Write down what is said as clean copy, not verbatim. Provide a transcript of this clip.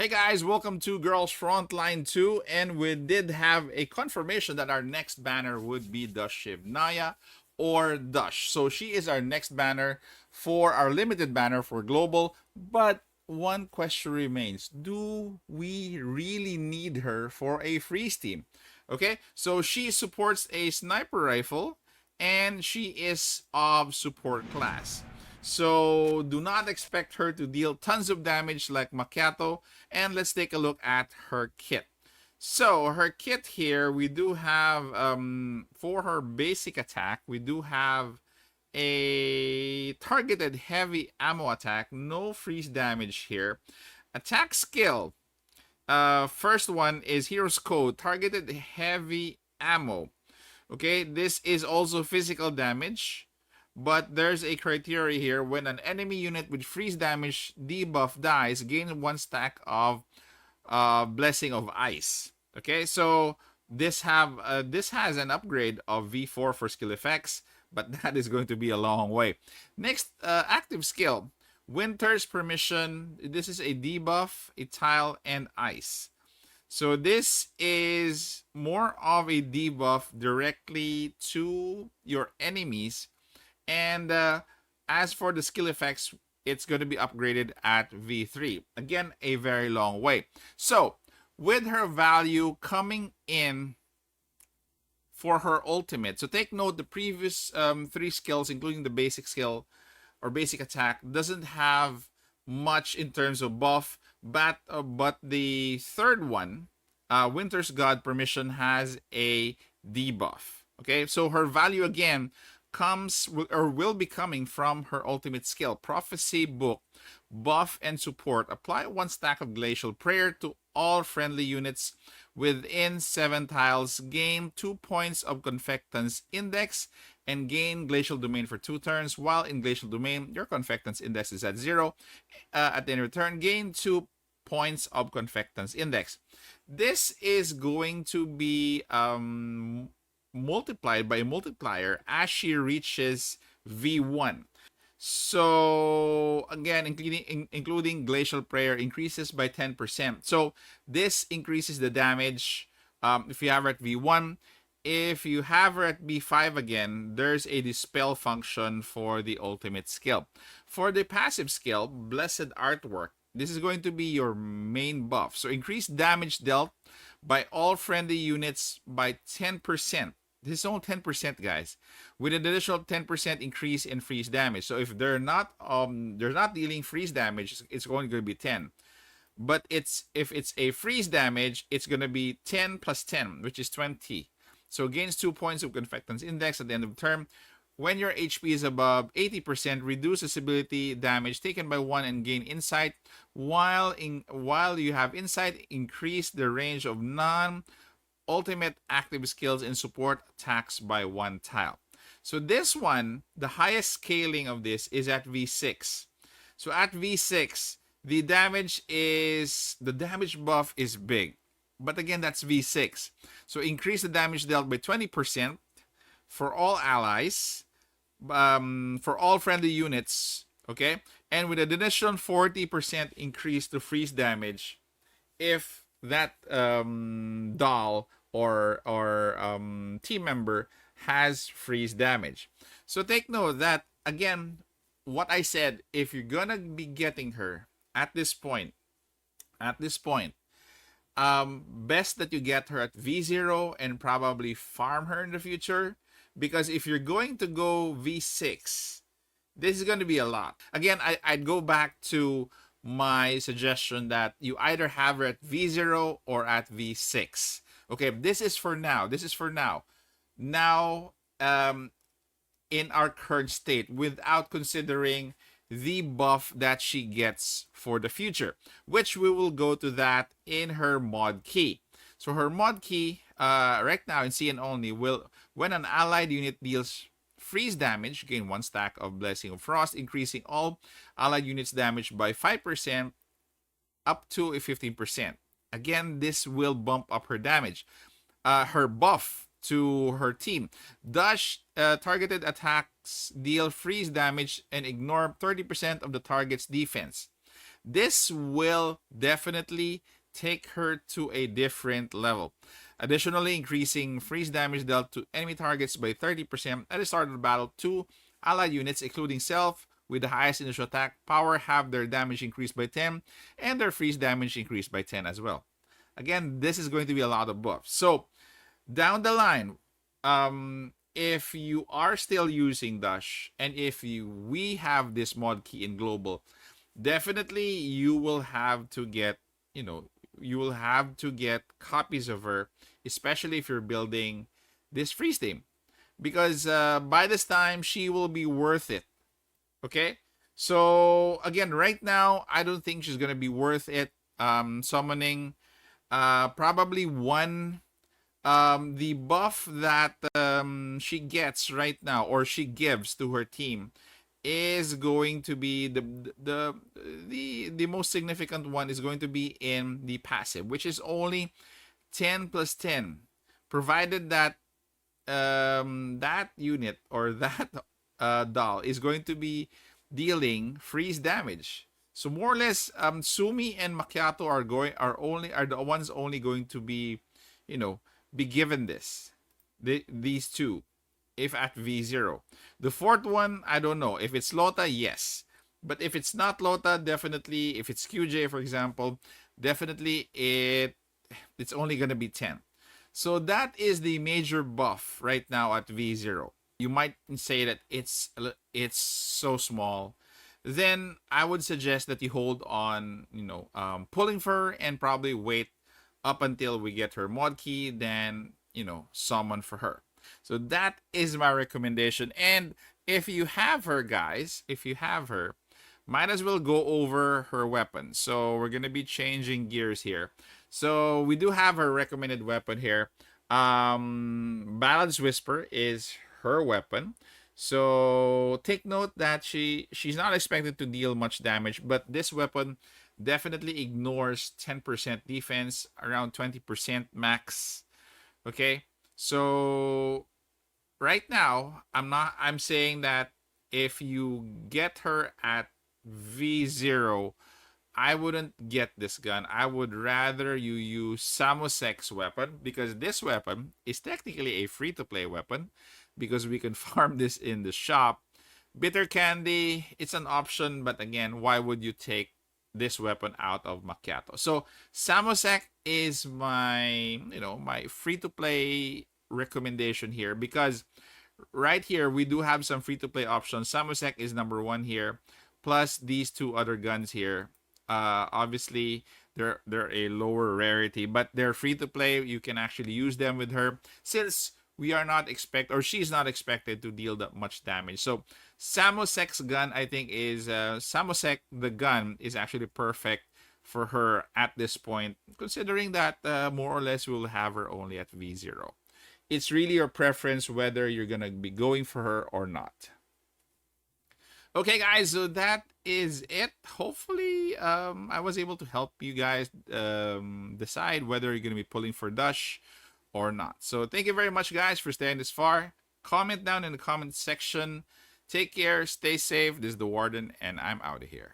Hey guys, welcome to Girls Frontline 2, and we did have a confirmation that our next banner would be DUSHEVNAYA or Dush. So she is our next banner for our limited banner for global, but one question remains. Do we really need her for a freeze team? Okay, so she supports a sniper rifle and she is of support class. So do not expect her to deal tons of damage like Macchiato. And let's take a look at her kit. So her kit here, we do have, for her basic attack, we do have a targeted heavy ammo attack. No freeze damage here. Attack skill. First one is Hero's Code. Targeted heavy ammo. Okay, this is also physical damage. But there's a criteria here. When an enemy unit with freeze damage debuff dies, gain 1 stack of Blessing of Ice. Okay, so this has an upgrade of V4 for skill effects, but that is going to be a long way. Next, active skill. Winter's Permission. This is a debuff, a tile, and ice. So this is more of a debuff directly to your enemies. And as for the skill effects, it's going to be upgraded at V3. Again, a very long way. So, with her value coming in for her ultimate. So take note, the previous 3 skills, including the basic skill or basic attack, doesn't have much in terms of buff. But the third one, Winter's God Permission, has a debuff. Okay, so her value again comes or will be coming from her ultimate skill. Prophecy Book, buff and support. Apply 1 stack of Glacial Prayer to all friendly units within 7 tiles. Gain 2 points of Confectance Index and gain Glacial Domain for 2 turns. While in Glacial Domain, your Confectance Index is at 0. At the end of the turn, gain 2 points of Confectance Index. This is going to be multiplied by a multiplier as she reaches V1. So again, including Glacial Prayer, increases by 10%. So this increases the damage if you have her at V1. If you have her at B5 again, there's a dispel function for the ultimate skill. For the passive skill, Blessed Artwork, this is going to be your main buff. So increase damage dealt by all friendly units by 10%. This is only 10%, guys, with an additional 10% increase in freeze damage. So if they're not dealing freeze damage, it's going to be 10. But if it's a freeze damage, it's going to be 10 plus 10, which is 20. So gains 2 points of Confectance Index at the end of the term. When your HP is above 80%, reduce disability damage taken by 1 and gain insight. While you have insight, increase the range of ultimate active skills and support attacks by 1 tile. So this one, the highest scaling of this is at V6. So at V6, the damage buff is big. But again, that's V6. So increase the damage dealt by 20% for all allies, for all friendly units, okay? And with an additional 40% increase to freeze damage if that doll or team member has freeze damage. So take note that, again, what I said, if you're gonna be getting her at this point, best that you get her at V0 and probably farm her in the future, because if you're going to go V6, this is going to be a lot. Again, I'd go back to my suggestion that you either have her at V0 or at V6. Okay, this is for now. Now, in our current state, without considering the buff that she gets for the future, which we will go to that in her mod key. So her mod key, right now in CN only, will, when an allied unit deals freeze damage, gain 1 stack of Blessing of Frost, increasing all allied units damage by 5% up to a 15%. Again, this will bump up her damage. Her buff to her team. Dash targeted attacks deal freeze damage and ignore 30% of the target's defense. this will definitely take her to a different level. Additionally, increasing freeze damage dealt to enemy targets by 30% at the start of the battle. Two allied units, including self, with the highest initial attack power, have their damage increased by 10 and their freeze damage increased by 10 as well. Again, this is going to be a lot of buffs. So, down the line, if you are still using Dash and if we have this mod key in global, definitely you will have to get, you will have to get copies of her, especially if you're building this freeze team, because by this time she will be worth it. Okay, so again, right now I don't think she's gonna be worth it. Summoning probably one, the buff that she gets right now, or she gives to her team, is going to be the most significant one, is going to be in the passive, which is only 10 plus 10, provided that that unit or that doll is going to be dealing freeze damage. So more or less, Sumi and Macchiato are the ones only going to be, be given this. These two, if at V0. The fourth one, I don't know. If it's Lota, yes. But if it's not Lota, definitely, if it's QJ, for example, definitely it's only going to be 10. So that is the major buff right now at V0. You might say that it's so small. Then I would suggest that you hold on, pulling for her and probably wait up until we get her mod key, then, summon for her. So that is my recommendation. And if you have her, guys, if you have her, might as well go over her weapon. So we're going to be changing gears here. So we do have her recommended weapon here. Balance Whisper is her weapon. So take note that she's not expected to deal much damage, but this weapon definitely ignores 10% defense, around 20% max. Okay, so right now I'm saying that if you get her at V0, I wouldn't get this gun. I would rather you use Samosek's weapon, because this weapon is technically a free-to-play weapon because we can farm this in the shop. Bitter Candy, it's an option, but again, why would you take this weapon out of Macchiato? So Samosek is my, my free-to-play recommendation here, because right here we do have some free-to-play options. Samosek is number one here, plus these two other guns here. Obviously they're a lower rarity, but they're free to play. You can actually use them with her, since we are not she's not expected to deal that much damage. So Samosek's gun, I think, is Samosek the gun is actually perfect for her at this point, considering that more or less we'll have her only at V0. It's really your preference whether you're gonna be going for her or not. Okay, guys, so that is it. Hopefully, I was able to help you guys decide whether you're going to be pulling for Dush or not. So thank you very much, guys, for staying this far. Comment down in the comment section. Take care, stay safe. This is the Warden, and I'm out of here.